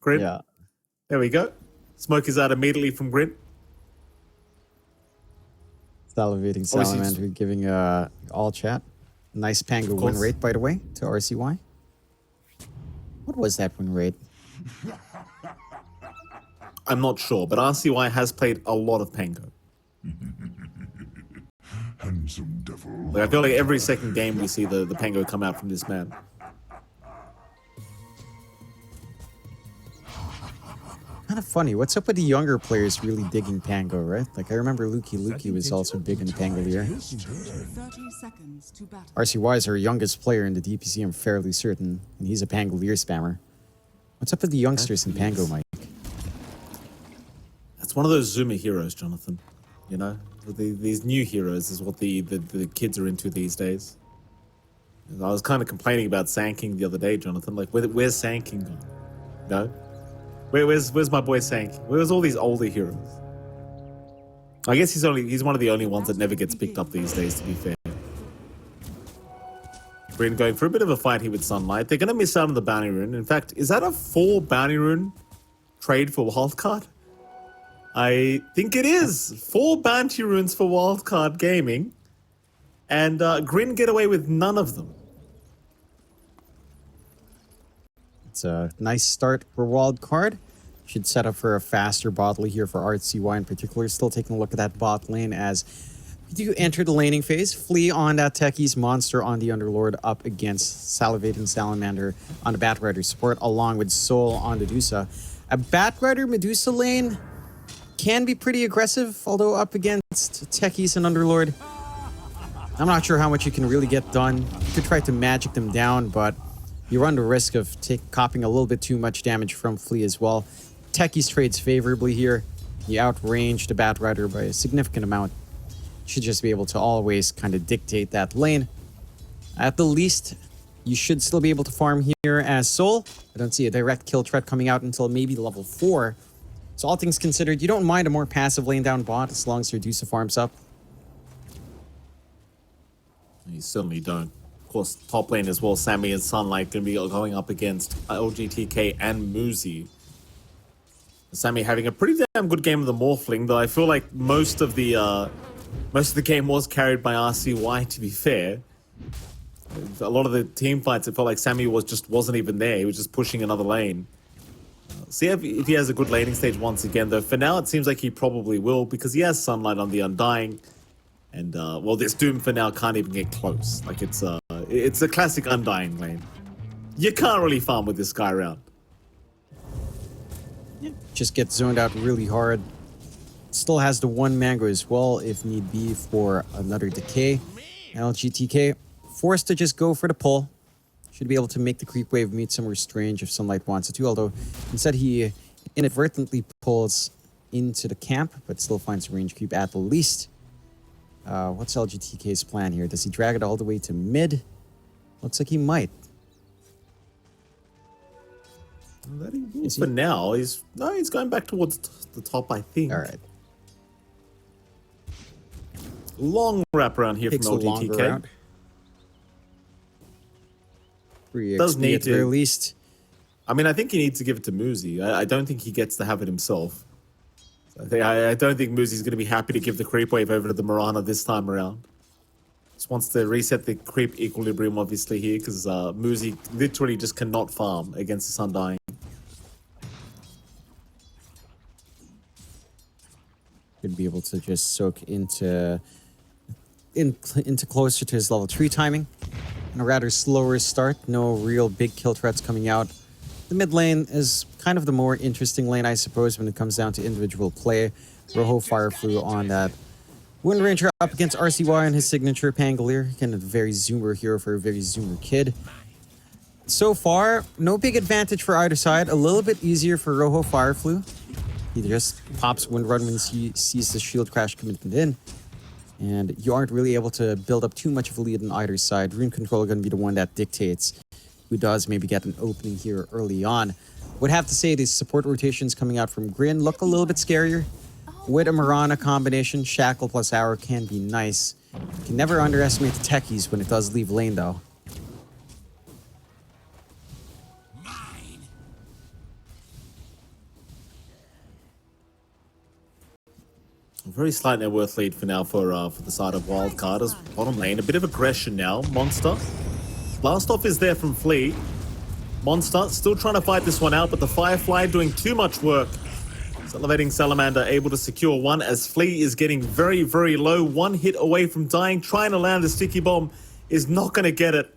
GRIN. Yeah. There we go. Smoke is out immediately from GRIN. Salivating Salamander giving all chat. Nice Pango win rate, by the way, to RCY. What was that win rate? I'm not sure, but RCY has played a lot of Pango. Handsome devil. Like, I feel like every second game we see the Pango come out from this man. Kind of funny. What's up with the younger players really digging Pango, right? Like, I remember Luki was also big in Pangolier. RCY is our youngest player in the DPC, I'm fairly certain, and he's a Pangolier spammer. What's up with the youngsters in Pango, Mike? That's one of those Zoomer heroes, Jonathan. You know? These new heroes is what the kids are into these days. I was kind of complaining about Sanking the other day, Jonathan. Like, where's Sanking gone? No? Where's my boy Sanking? Where's all these older heroes? I guess he's one of the only ones that never gets picked up these days, to be fair. GRIN going for a bit of a fight here with Sunlight. They're going to miss out on the bounty rune. In fact, is that a 4 bounty rune trade for Wildcard? I think it is. 4 bounty runes for Wildcard Gaming. And GRIN get away with none of them. It's a nice start for Wildcard. Should set up for a faster bottle here for RCY in particular. Still taking a look at that bot lane as we do enter the laning phase. Flea on that Techies, Monster on the Underlord up against Salivating Salamander on the Batrider support, along with Soul on the Medusa. A Batrider Medusa lane can be pretty aggressive, although up against Techies and Underlord, I'm not sure how much you can really get done. You could try to magic them down, but you run the risk of copying a little bit too much damage from Flea as well. Techies trades favorably here. You outrange the Batrider by a significant amount. Should just be able to always kind of dictate that lane. At the least, you should still be able to farm here as Soul. I don't see a direct kill threat coming out until maybe level 4. So all things considered, you don't mind a more passive lane down bot as long as your Medusa farms up. You certainly don't. Of course, top lane as well, Sammy and Sunlight going to be going up against LGTK and Muzi. Sammy having a pretty damn good game of the Morphling, though I feel like most of the game was carried by RCY, to be fair. A lot of the team fights, it felt like Sammy wasn't even there. He was just pushing another lane. See if he has a good laning stage once again, though. For now, it seems like he probably will, because he has Sunlight on the Undying. And, well, this Doom for now can't even get close. Like, it's a classic Undying lane. You can't really farm with this guy around. Just get zoned out really hard. Still has the 1 mango as well, if need be, for another decay. LGTK forced to just go for the pull. Should be able to make the creep wave meet somewhere strange if Sunlight wants it to, although instead he inadvertently pulls into the camp, but still finds a range creep at the least. What's LGTK's plan here? Does he drag it all the way to mid? Looks like he might. For now, he's going back towards the top, I think. All right. Long wrap around here Takes from LGTK. Does need to, at least. I mean, I think he needs to give it to Muzi. I don't think he gets to have it himself. I don't think Muzi's going to be happy to give the creep wave over to the Mirana this time around. Just wants to reset the creep equilibrium, obviously, here, because Muzi literally just cannot farm against this Undying. Should be able to just soak into closer to his level 3 timing. And a rather slower start. No real big kill threats coming out. The mid lane is kind of the more interesting lane, I suppose, when it comes down to individual play. Rojo Fireflu on that Wind Ranger up against RCY and his signature Pangolier. Again, a very zoomer hero for a very zoomer kid. So far, no big advantage for either side. A little bit easier for Rojo Fireflu. He just pops Wind Run when he sees the shield crash commitment in. And you aren't really able to build up too much of a lead on either side. Rune Control going to be the one that dictates who does maybe get an opening here early on. Would have to say these support rotations coming out from GRIN look a little bit scarier. With a Mirana combination, Shackle plus Arrow can be nice. You can never underestimate the techies when it does leave lane, though. Very slight net worth lead for now for the side of Wildcard as bottom lane. A bit of aggression now. Monster. Blast off is there from Flea. Monster still trying to fight this one out, but the Firefly doing too much work. Elevating Salamander able to secure one as Flea is getting very, very low. One hit away from dying. Trying to land the sticky bomb is not going to get it.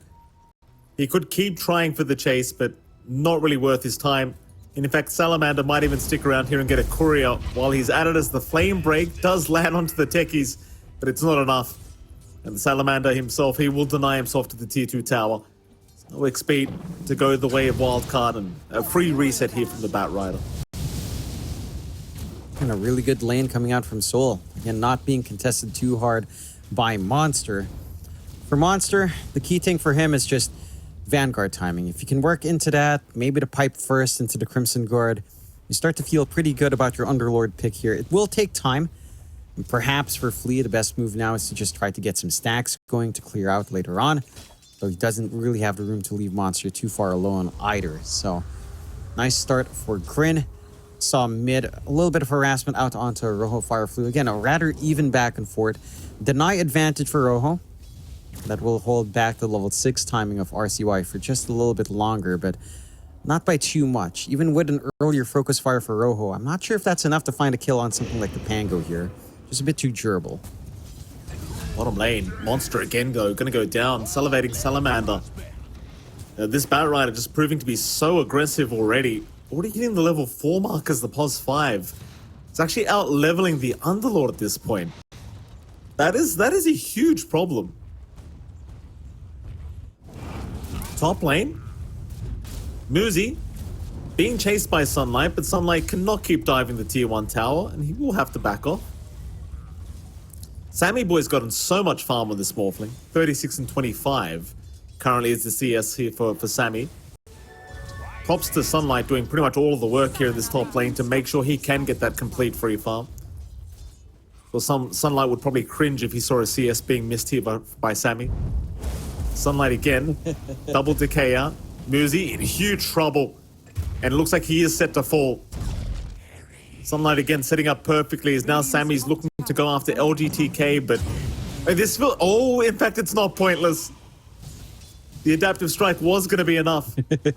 He could keep trying for the chase, but not really worth his time. And in fact, Salamander might even stick around here and get a courier while he's at it as the flame break does land onto the techies, but it's not enough. And the Salamander himself, he will deny himself to the tier 2 tower. No XP to go the way of Wildcard and a free reset here from the Bat Rider. And a really good lane coming out from Soul. Again, not being contested too hard by Monster. For Monster, the key thing for him is just Vanguard timing. If you can work into that, maybe to pipe first into the Crimson Guard, you start to feel pretty good about your Underlord pick here. It will take time. And perhaps for Flea, the best move now is to just try to get some stacks going to clear out later on. Though he doesn't really have the room to leave Monster too far alone either. So, nice start for GRIN. Saw mid, a little bit of harassment out onto Rojo Fireflu. Again, a rather even back and forth. Deny advantage for Rojo. That will hold back the level 6 timing of RCY for just a little bit longer, but not by too much. Even with an earlier focus fire for Rojo, I'm not sure if that's enough to find a kill on something like the Pango here. Just a bit too durable. Bottom lane, Monster again gonna go down. Salivating Salamander. This Bat Rider just proving to be so aggressive already. Already hitting the level 4 mark as the POS 5. It's actually out leveling the Underlord at this point. That is a huge problem. Top lane. Muzi being chased by Sunlight, but Sunlight cannot keep diving the tier 1 tower, and he will have to back off. Sammy Boy's gotten so much farm on this Morphling. 36 and 25. Currently is the CS here for Sammy. Props to Sunlight doing pretty much all of the work here in this top lane to make sure he can get that complete free farm. Well, Sunlight would probably cringe if he saw a CS being missed here by Sammy. Sunlight again, double decay out. Muzi in huge trouble, and it looks like he is set to fall. Sunlight again setting up perfectly as now Sammy's looking to go after LGTK, but in fact it's not pointless. The adaptive strike was going to be enough. I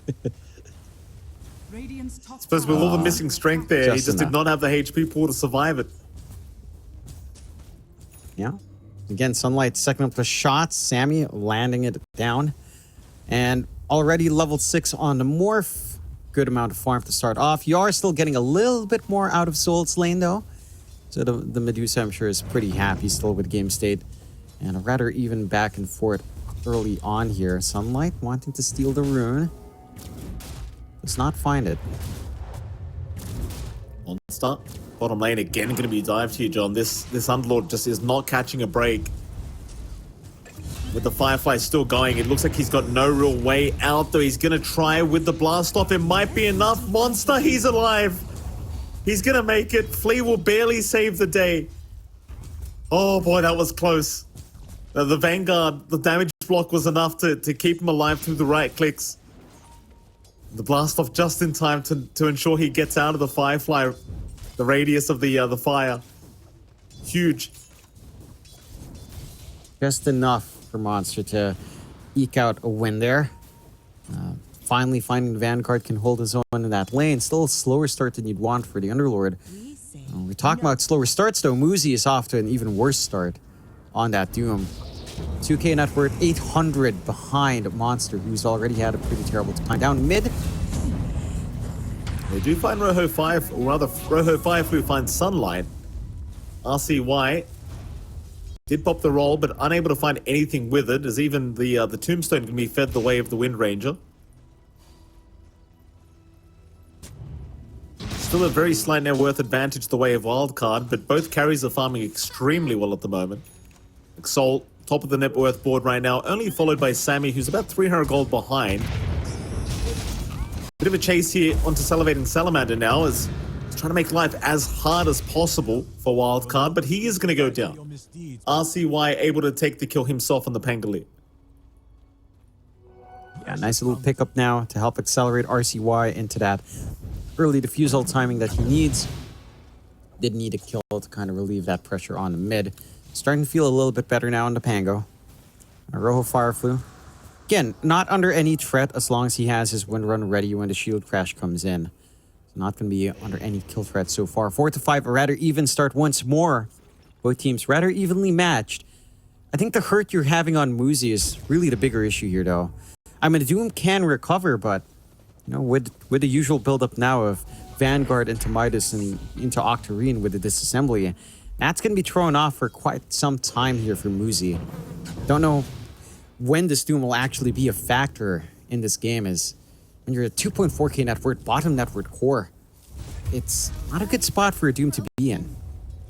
suppose with all the missing strength there, he just did not have the HP pool to survive it. Yeah. Again, Sunlight second up the shots. Sammy landing it down. And already level 6 on the Morph. Good amount of farm to start off. You are still getting a little bit more out of Soul's lane, though. So the Medusa, I'm sure, is pretty happy still with game state. And a rather even back and forth early on here. Sunlight wanting to steal the rune. Does not find it. Monster. Bottom lane again going to be dived here, John. This Underlord just is not catching a break. With the Firefly still going, it looks like he's got no real way out, though. He's going to try with the blast off. It might be enough. Monster, he's alive. He's going to make it. Flea will barely save the day. Oh boy, that was close. The Vanguard, the damage block was enough to keep him alive through the right clicks. The blast off just in time to ensure he gets out of the Firefly, the radius of the fire. Huge. Just enough for Monster to eke out a win there. Finally finding Vanguard can hold his own in that lane. Still a slower start than you'd want for the Underlord. We're talking about slower starts though. Muzi is off to an even worse start on that Doom. 2k net worth, 800 behind Monster, who's already had a pretty terrible time. Down mid. They do find Rojo 5, or rather Rojo 5 who finds Sunlight. RCY did pop the roll, but unable to find anything with it, as even the Tombstone can be fed the way of the Wind Ranger. Still a very slight net worth advantage the way of Wildcard, but both carries are farming extremely well at the moment. Exalt, top of the net worth board right now, only followed by Sammy, who's about 300 gold behind. Bit of a chase here onto Salivating Salamander now, as he's trying to make life as hard as possible for Wildcard, but he is going to go down. RCY able to take the kill himself on the Pangali. Yeah, nice little pickup now to help accelerate RCY into that early defusal timing that he needs. Did need a kill to kind of relieve that pressure on the mid. Starting to feel a little bit better now in the Pango. Rojo Fireflu. Again, not under any threat as long as he has his wind run ready when the shield crash comes in. So not going to be under any kill threat so far. 4 to 5, a rather even start once more. Both teams rather evenly matched. I think the hurt you're having on Muzi is really the bigger issue here, though. I mean, Doom can recover, but you know, with the usual build-up now of Vanguard into Midas and into Octarine with the disassembly, that's going to be thrown off for quite some time here for Muzi. Don't know when this Doom will actually be a factor in this game, is when you're at 2.4k net worth, bottom net worth core. It's not a good spot for a Doom to be in.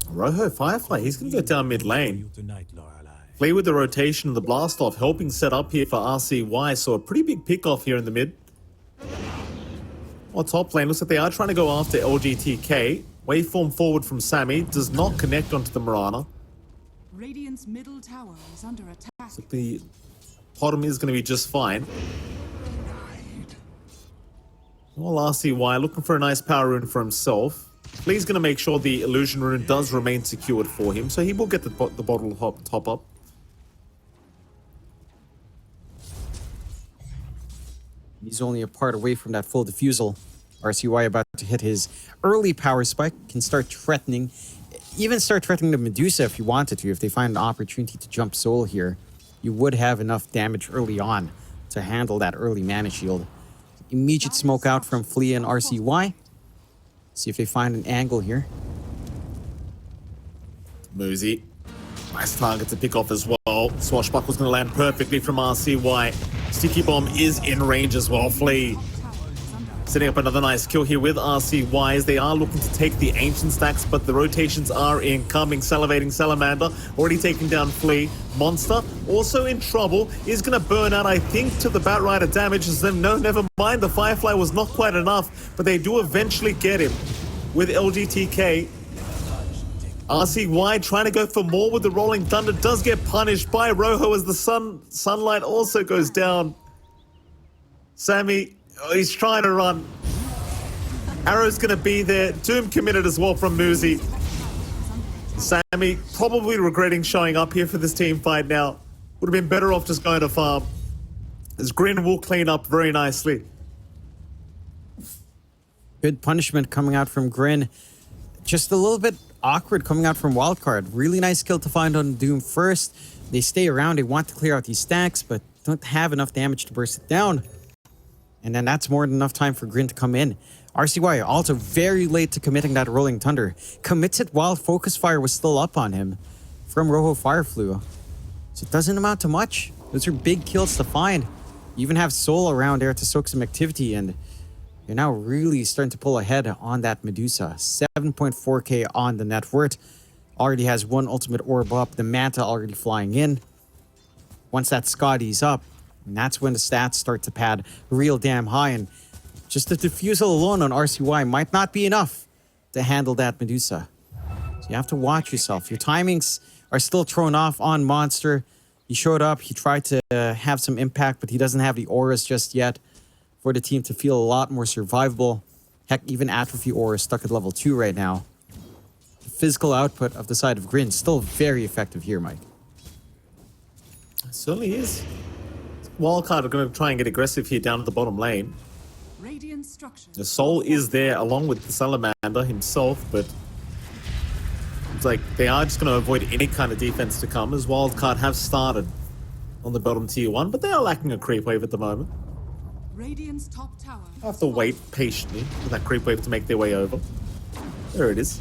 Rojo Firefly, he's going to go down mid lane. Play with the rotation and the blast off, helping set up here for RCY. So a pretty big pick off here in the mid. Well, top lane looks like they are trying to go after LGTK. Waveform forward from Sammy does not connect onto the Mirana. Radiant's middle tower is under attack. So the bottom is going to be just fine. Well, RCY looking for a nice power rune for himself. Please going to make sure the illusion rune does remain secured for him, so he will get the bottle top up. He's only a part away from that full diffusal. RCY about to hit his early power spike, can start threatening, even start threatening the Medusa if you wanted to. If they find an opportunity to jump soul here, you would have enough damage early on to handle that early mana shield. Immediate smoke out from Flea and RCY. See if they find an angle here. Muzi. Nice target to pick off as well. Swashbuckle's going to land perfectly from RCY. Sticky Bomb is in range as well. Flea setting up another nice kill here with RCY as they are looking to take the ancient stacks, but the rotations are incoming. Salivating Salamander already taking down Flea. Monster also in trouble, is going to burn out, I think, to the Batrider damage. As them, no, never mind, the Firefly was not quite enough, but they do eventually get him with LGTK. RCY trying to go for more with the Rolling Thunder, does get punished by Rojo as the sunlight also goes down. Sammy, oh, he's trying to run. Arrow's going to be there. Doom committed as well from Muzi. Sammy probably regretting showing up here for this team fight now. Would have been better off just going to farm. As GRIN will clean up very nicely. Good punishment coming out from GRIN. Just a little bit awkward coming out from Wildcard. Really nice kill to find on Doom first. They stay around, they want to clear out these stacks, but don't have enough damage to burst it down. And then that's more than enough time for GRIN to come in. RCY also very late to committing that Rolling Thunder. Commits it while Focus Fire was still up on him from Rojo Fireflu. So it doesn't amount to much. Those are big kills to find. You even have Soul around there to soak some activity, and you're now really starting to pull ahead on that Medusa. 7.4k on the net worth. Already has one ultimate orb up. The Manta already flying in. Once that Scotty's up, and that's when the stats start to pad real damn high. And just the diffusal alone on RCY might not be enough to handle that Medusa. So you have to watch yourself. Your timings are still thrown off on Monster. He showed up. He tried to have some impact, but he doesn't have the auras just yet for the team to feel a lot more survivable. Heck, even Atrophy Aura is stuck at level 2 right now. The physical output of the side of GRIN still very effective here, Mike. It certainly is. Wildcard are going to try and get aggressive here down at the bottom lane. The Soul is there along with the Salamander himself, but it's like they are just going to avoid any kind of defense to come, as Wildcard have started on the bottom tier 1, but they are lacking a creep wave at the moment. Radiant's top tower. I have to wait patiently for that creep wave to make their way over. There it is.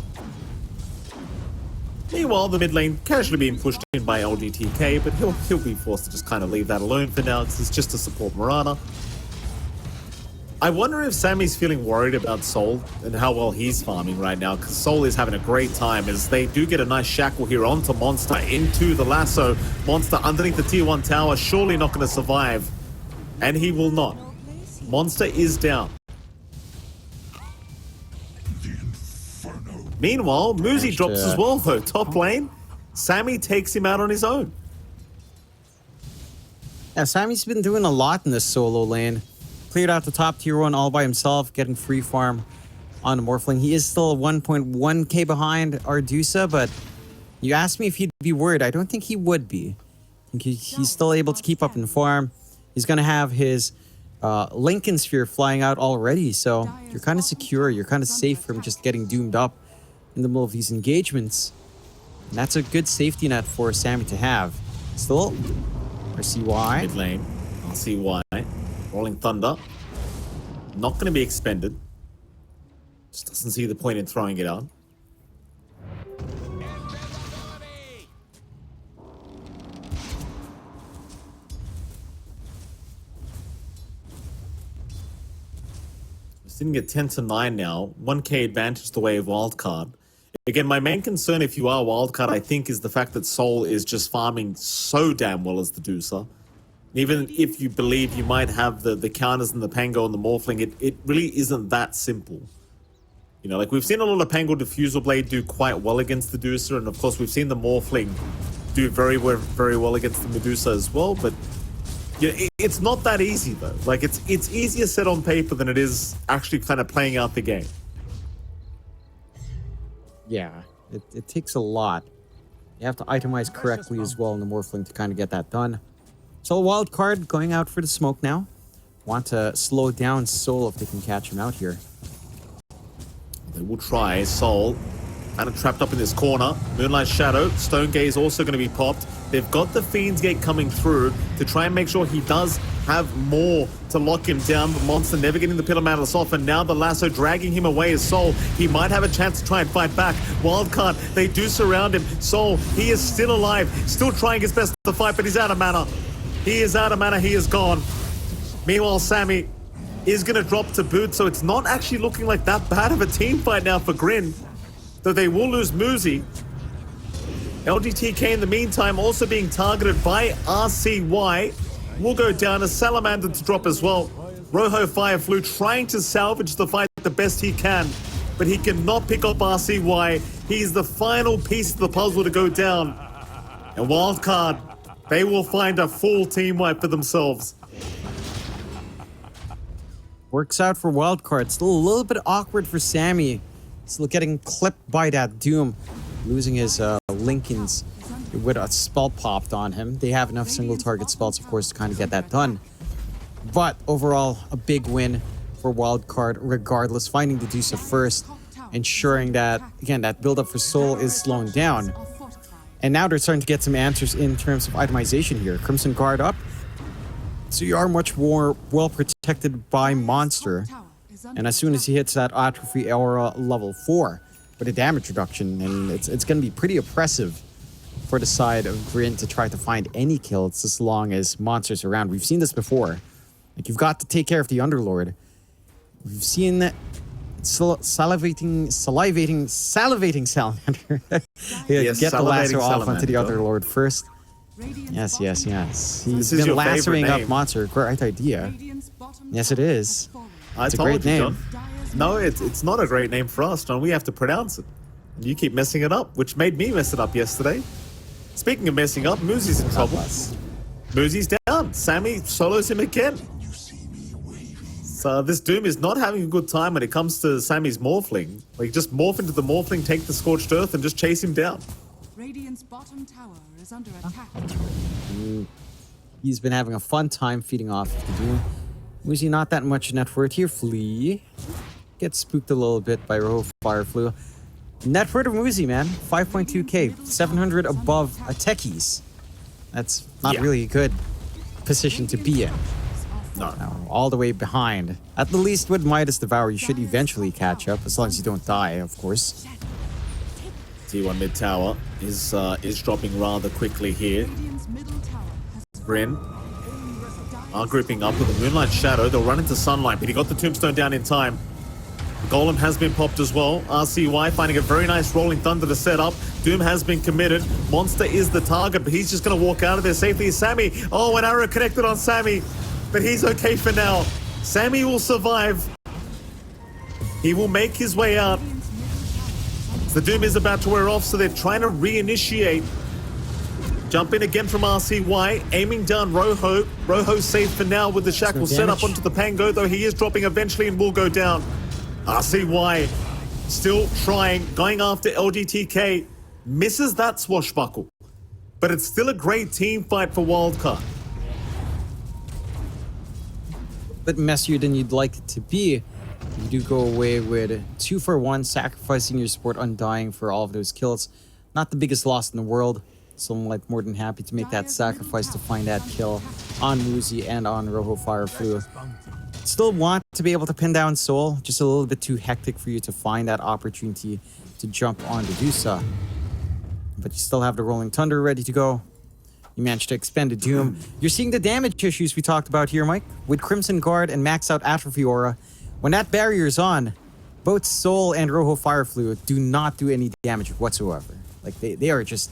Meanwhile, the mid lane casually being pushed in by LGTK, but he'll be forced to just kind of leave that alone for now because it's just to support Mirana. I wonder if Sammy's feeling worried about Soul and how well he's farming right now, because Soul is having a great time as they do get a nice shackle here onto Monster into the lasso. Monster underneath the tier 1 tower, surely not going to survive, and he will not. Monster is down. Meanwhile, Muzi drops as well though. Top lane, Sammy takes him out on his own. Yeah, Sammy's been doing a lot in this solo lane. Cleared out the top tier 1 all by himself, getting free farm. on Morphling. He is still 1.1k behind Ardusa, but you asked me if he'd be worried. I don't think he would be. I think he's still able to keep up in farm. He's going to have his Lincoln Sphere flying out already, so you're kind of secure. You're kind of safe from just getting doomed up in the middle of these engagements. And that's a good safety net for Sammy to have. Still, RCY. Mid lane, RCY. Rolling Thunder. Not going to be expended. Just doesn't see the point in throwing it out. We're sitting at 10-9 now. 1k advantage the way of Wildcard. Again, my main concern if you are Wildcard, I think, is the fact that Soul is just farming so damn well as the Deucer. Even if you believe you might have the counters and the Pango and the Morphling, it really isn't that simple. You know, like we've seen a lot of Pango Diffusal Blade do quite well against the Deucer, and of course we've seen the Morphling do very well against the Medusa as well, but yeah, it's not that easy though. Like it's easier said on paper than it is actually kind of playing out the game. Yeah, it takes a lot. You have to itemize correctly as well in the Morphling to kind of get that done. So Wildcard going out for the smoke now. Want to slow down Soul if they can catch him out here. They will try. Soul kind of trapped up in this corner. Moonlight Shadow. Stone Gaze also going to be popped. They've got the Fiend's Gate coming through to try and make sure he does have more to lock him down. The Monster never getting the Pillar Mantis off, and now the Lasso dragging him away as Soul. He might have a chance to try and fight back. Wildcard, they do surround him. Soul, he is still alive, still trying his best to fight, but he's out of mana. He is out of mana, he is gone. Meanwhile, Sammy is going to drop to boot, so it's not actually looking like that bad of a team fight now for GRIN. Though they will lose Muzi. LGTK in the meantime also being targeted by RCY. Will go down, a Salamander to drop as well. Rojo Fireflu trying to salvage the fight the best he can, but he cannot pick up RCY. He's the final piece of the puzzle to go down. And Wildcard, they will find a full team wipe for themselves. Works out for Wildcard. Still a little bit awkward for Sammy. Still getting clipped by that Doom. Losing his Lincolns with a spell popped on him. They have enough single target spells, of course, to kind of get that done. But overall, a big win for Wildcard regardless. Finding the Deuce first. Ensuring that, again, that build-up for Soul is slowing down. And now they're starting to get some answers in terms of itemization here. Crimson Guard up. So you are much more well protected by Monster. And as soon as he hits that Atrophy Aura level 4 with a damage reduction, and it's going to be pretty oppressive for the side of GRIN to try to find any kills as long as Monster's around. We've seen this before. Like, you've got to take care of the Underlord. We've seen that salivating Salamander. Yes, get the lasso off Salamander. onto the Underlord first. Yes. He's This is been your lassoing favorite up name. Monster. Great idea. Yes, it is. I It's a told great you, name. John. No, it's not a great name for us, John. We have to pronounce it. And you keep messing it up, which made me mess it up yesterday. Speaking of messing up, Muzi's in trouble. Muzi's down. Sammy solos him again. So this Doom is not having a good time when it comes to Sammy's Morphling. Like, just morph into the Morphling, take the Scorched Earth, and just chase him down. Radiant's bottom tower is under attack. He's been having a fun time feeding off of the Doom. Muzi not that much net worth here. Flea gets spooked a little bit by Rojo Fireflu. Net worth of Muzi, man. 5.2k. 700 above a techies. That's not really a good position to be in. No. All the way behind. At the least with Midas Devour, you should eventually catch up, as long as you don't die, of course. T1 mid tower is dropping rather quickly here. Radiant's middle tower has GRIN are grouping up with the Moonlight Shadow. They'll run into Sunlight, but he got the Tombstone down in time. The Golem has been popped as well. RCY finding a very nice Rolling Thunder to set up. Doom has been committed. Monster is the target, but he's just going to walk out of there safely. Sammy, oh, an arrow connected on Sammy, but he's okay for now. Sammy will survive. He will make his way out. The Doom is about to wear off, so they're trying to reinitiate. Jump in again from RCY, aiming down Rojo. Rojo safe for now with the shackle set up damage. onto the Pango, though he is dropping eventually and will go down. RCY still trying, going after LGTK, misses that swashbuckle. But it's still a great team fight for Wildcard. Bit messier than you'd like it to be. You do go away with 2 for 1, sacrificing your support Undying for all of those kills. Not the biggest loss in the world. So I'm like more than happy to make that sacrifice to find that kill on Muzi and on Rojo Fireflu. Still want to be able to pin down Soul, just a little bit too hectic for you to find that opportunity to jump on Dedusa. But you still have the Rolling Thunder ready to go. You managed to expend the Doom. You're seeing the damage issues we talked about here, Mike. With Crimson Guard and Max Out Atrophy Aura, when that barrier's on, both Soul and Rojo Fireflu do not do any damage whatsoever. Like, they are just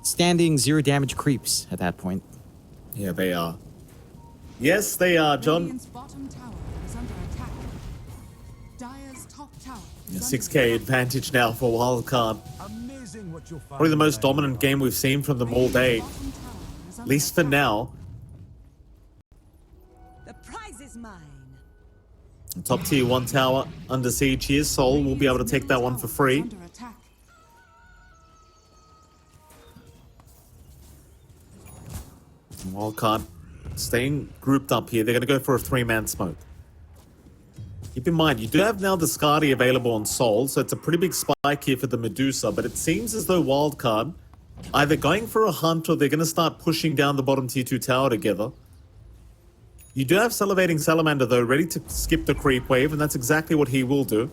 standing 0 damage creeps at that point. Yeah, they are. Yes, they are, John. Radiant's bottom tower is under attack. Dire's top tower is 6k advantage now for Wildcard. Probably the most dominant game we've seen from them all day. At least for now. The prize is mine. Top tier 1 tower under siege here. Soul will be able to take that one for free. under attack. Wildcard staying grouped up here. They're going to go for a 3-man smoke. Keep in mind, you do have now the Skadi available on Soul, so it's a pretty big spike here for the Medusa, but it seems as though Wildcard either going for a hunt or they're going to start pushing down the bottom tier 2 tower together. You do have Salivating Salamander, though, ready to skip the creep wave, and that's exactly what he will do.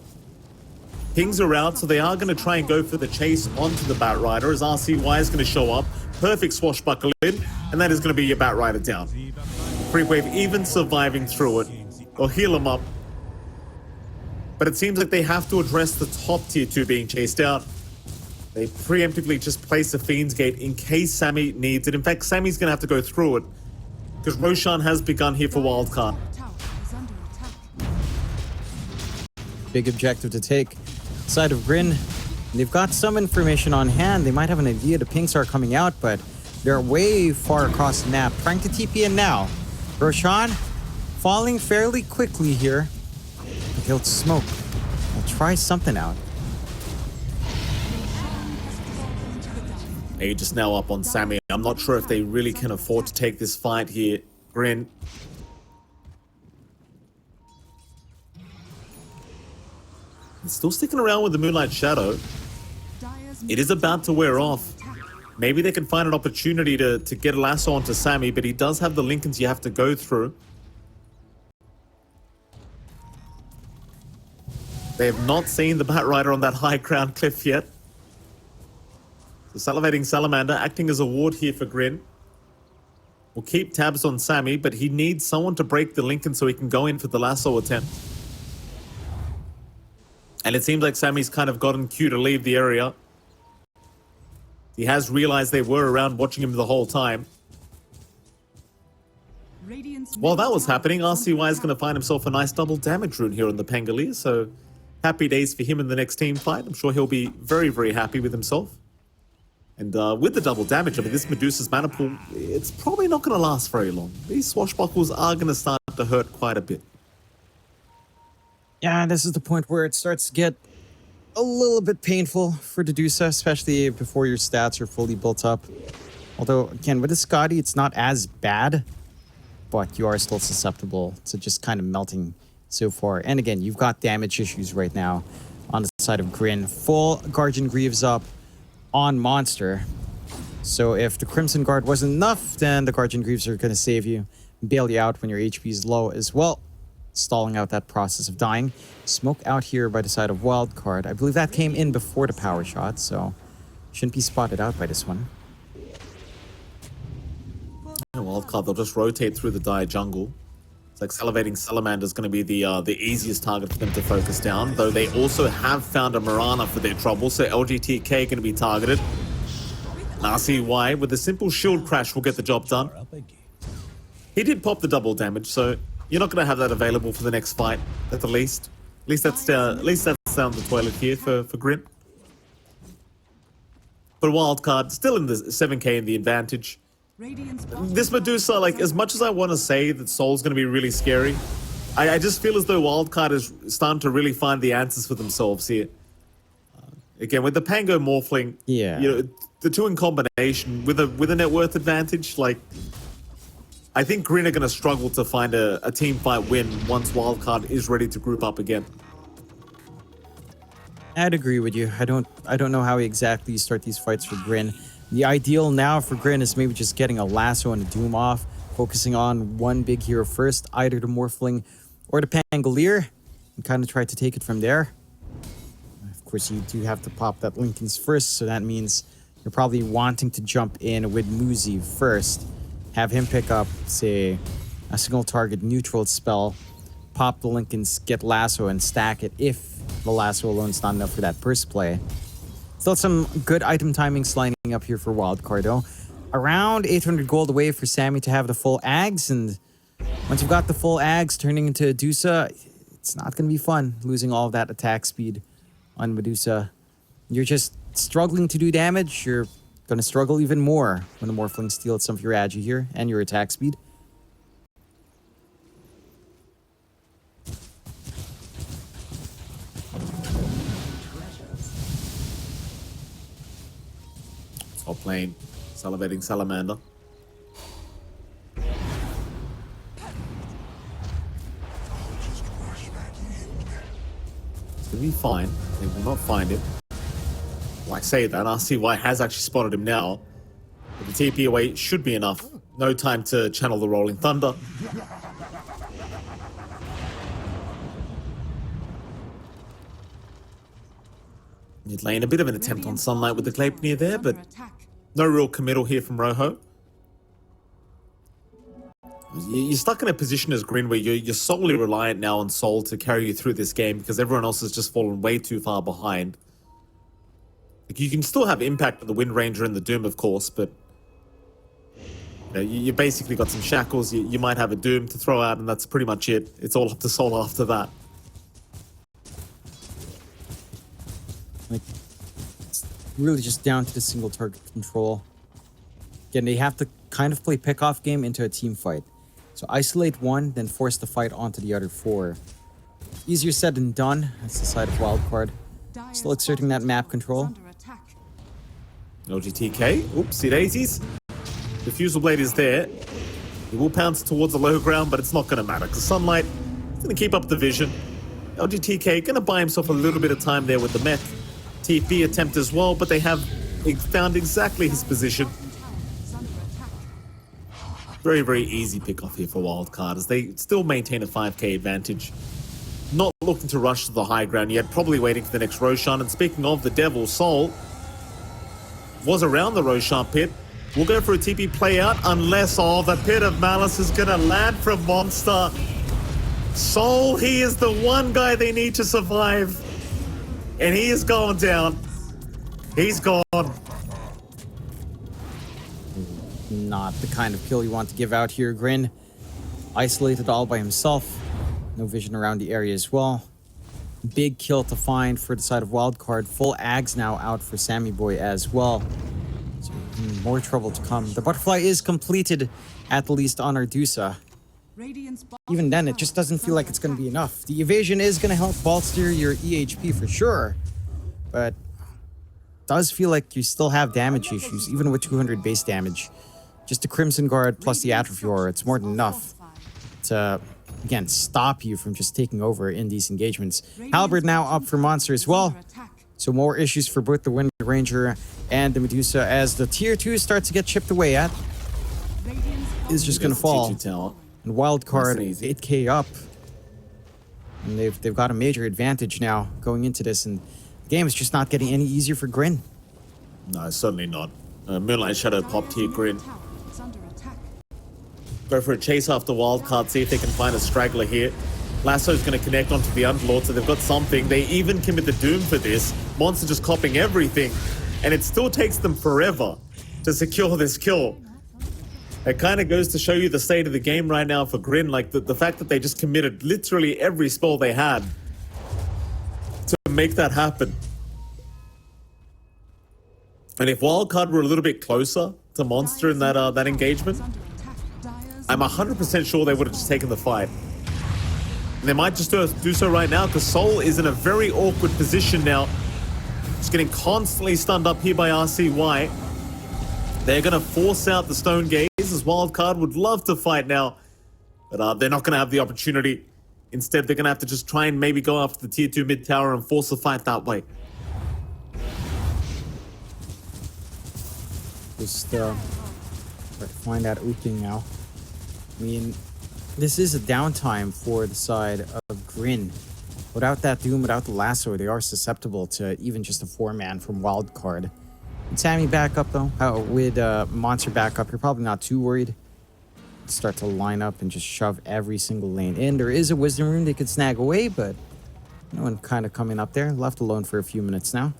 Pings are out, so they are going to try and go for the chase onto the Bat Rider, as RCY is going to show up. Perfect swashbuckle in, and that is going to be your Bat Rider down. Creep wave even surviving through it. They'll heal him up. But it seems like they have to address the top tier 2 being chased out. They preemptively just place a Fiend's Gate in case Sammy needs it. In fact, Sammy's going to have to go through it, because Roshan has begun here for Wildcard. Tower is under attack. Big objective to take. Side of GRIN, they've got some information on hand. They might have an idea the pings are coming out, but they're way far across the map. Trying to TP in now. Roshan falling fairly quickly here. He'll smoke. I'll try something out. Aegis now up on Sammy. I'm not sure if they really can afford to take this fight here. GRIN. Still sticking around with the Moonlight Shadow. It is about to wear off. Maybe they can find an opportunity to get a lasso onto Sammy, but he does have the Lincolns you have to go through. They have not seen the Bat Rider on that high ground cliff yet. The Salivating Salamander acting as a ward here for GRIN. Will keep tabs on Sammy, but he needs someone to break the Lincoln so he can go in for the lasso attempt. And it seems like Sammy's kind of gotten cue to leave the area. He has realized they were around watching him the whole time. While that was happening, RCY is going to find himself a nice double damage rune here on the Pangolier, so happy days for him in the next team fight. I'm sure he'll be very, very happy with himself. And with the double damage, I mean, this Medusa's mana pool, it's probably not going to last very long. These swashbuckles are going to start to hurt quite a bit. Yeah, this is the point where it starts to get a little bit painful for Dedusa, especially before your stats are fully built up. Although, again, with the Skadi, it's not as bad, but you are still susceptible to just kind of melting so far. And again, you've got damage issues right now on the side of GRIN. Full Guardian Greaves up on Monster. So if the Crimson Guard wasn't enough, then the Guardian Greaves are going to save you, bail you out when your HP is low as well, stalling out that process of dying. Smoke out here by the side of Wildcard. I believe that came in before the power shot, so shouldn't be spotted out by this one. Wildcard, they'll just rotate through the dire jungle. It's like Salivating Salamander is going to be the easiest target for them to focus down, though they also have found a Mirana for their trouble, so LGTK going to be targeted. And RCY with a simple shield crash will get the job done. He did pop the double damage, so you're not going to have that available for the next fight, at the least. At least that's down the toilet here for GRIN. But Wildcard still in the 7k in the advantage. This Medusa, like, as much as I want to say that Soul's going to be really scary, I just feel as though Wildcard is starting to really find the answers for themselves here. Again, with the Pango Morphling, Yeah. you know, the two in combination with a net worth advantage, like, I think GRIN are going to struggle to find a team fight win once Wildcard is ready to group up again. I'd agree with you. I don't know how exactly you start these fights for GRIN. The ideal now for GRIN is maybe just getting a lasso and a doom off, focusing on one big hero first, either the Morphling or the Pangolier, and kind of try to take it from there. Of course, you do have to pop that Linken's first, so that means you're probably wanting to jump in with Muzi first, have him pick up, say, a single target neutral spell, pop the Linken's, get lasso, and stack it if the lasso alone is not enough for that burst play. Still some good item timings lining up here for Wildcard, though. Around 800 gold away for Sammy to have the full Ags, and once you've got the full Ags turning into Medusa, it's not going to be fun losing all of that attack speed on Medusa. You're just struggling to do damage. You're going to struggle even more when the Morphling steals some of your agi here and your attack speed. Top lane, salivating Salamander. It's gonna be fine. They will not find him. Well, I say that, RCY has actually spotted him now. But the TP away should be enough. No time to channel the Rolling Thunder. Mid lane, a bit of an attempt on Sunlight with the Gleipnir there, but no real committal here from Rojo. You're stuck in a position as GRIN where you're solely reliant now on Soul to carry you through this game because everyone else has just fallen way too far behind. Like, you can still have impact with the Wind Ranger and the Doom, of course, but you know, you basically got some shackles. You might have a Doom to throw out, and that's pretty much it. It's all up to Soul after that. Like, it's really just down to the single target control. Again, they have to kind of play pick-off game into a team fight. So isolate one, then force the fight onto the other four. Easier said than done. That's the side of Wildcard. Still exerting that map control. LGTK, oopsie daisies. The Fusel Blade is there. He will pounce towards the low ground, but it's not going to matter because Sunlight is going to keep up the vision. LGTK going to buy himself a little bit of time there with the mech. TP attempt as well, but they have found exactly his position. Very, very easy pick off here for Wildcard as they still maintain a 5k advantage. Not looking to rush to the high ground yet, probably waiting for the next Roshan. And speaking of the Devil, Soul was around the Roshan pit. We'll go for a TP play out unless the Pit of Malice is going to land from Monster. Soul, he is the one guy they need to survive. And he is going down. He's gone. Not the kind of kill you want to give out here, GRIN. Isolated all by himself. No vision around the area as well. Big kill to find for the side of Wildcard. Full Ags now out for Sammy Boy as well. So more trouble to come. The butterfly is completed, at the least on Ardusa. Even then, it just doesn't feel like it's going to be enough. The evasion is going to help bolster your EHP for sure, but it does feel like you still have damage issues, even with 200 base damage. Just the Crimson Guard plus the Atrophy Aura, it's more than enough to, again, stop you from just taking over in these engagements. Halberd now up for Monster as well, so more issues for both the Wind Ranger and the Medusa as the tier 2 starts to get chipped away at. Is just going to fall. And Wildcard, 8k up. And they've got a major advantage now going into this, and the game is just not getting any easier for GRIN. No, certainly not. Moonlight Shadow popped here, GRIN. Go for a chase after Wildcard, see if they can find a straggler here. Lasso's going to connect onto the Underlord, so they've got something. They even commit the Doom for this. Monster just copying everything, and it still takes them forever to secure this kill. It kind of goes to show you the state of the game right now for GRIN, like the fact that they just committed literally every spell they had to make that happen. And if Wildcard were a little bit closer to Monster in that engagement, I'm 100% sure they would have just taken the fight. And they might just do so right now because Soul is in a very awkward position now. Just getting constantly stunned up here by RCY. They're going to force out the Stone Gaze as Wildcard would love to fight now. But they're not going to have the opportunity. Instead, they're going to have to just try and maybe go after the tier 2 mid tower and force the fight that way. Just try to find that opening now. I mean, this is a downtime for the side of GRIN. Without that Doom, without the lasso, they are susceptible to even just a 4-man from Wildcard. And Sammy back up though. With Monster back up, you're probably not too worried. Start to line up and just shove every single lane in. There is a Wisdom Rune they could snag away, but no one kind of coming up there. Left alone for a few minutes now.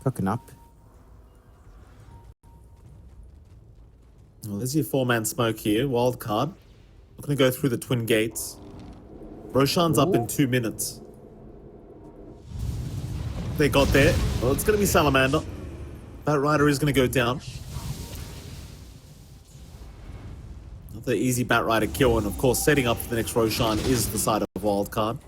Cooking up. Well, there's your 4-man smoke here. Wildcard. Looking to go through the twin gates. Roshan's up in 2 minutes. They got there. Well, it's going to be Salamander. That Rider is going to go down. Another easy Bat Rider kill, and of course, setting up for the next Roshan is the side of Wildcard.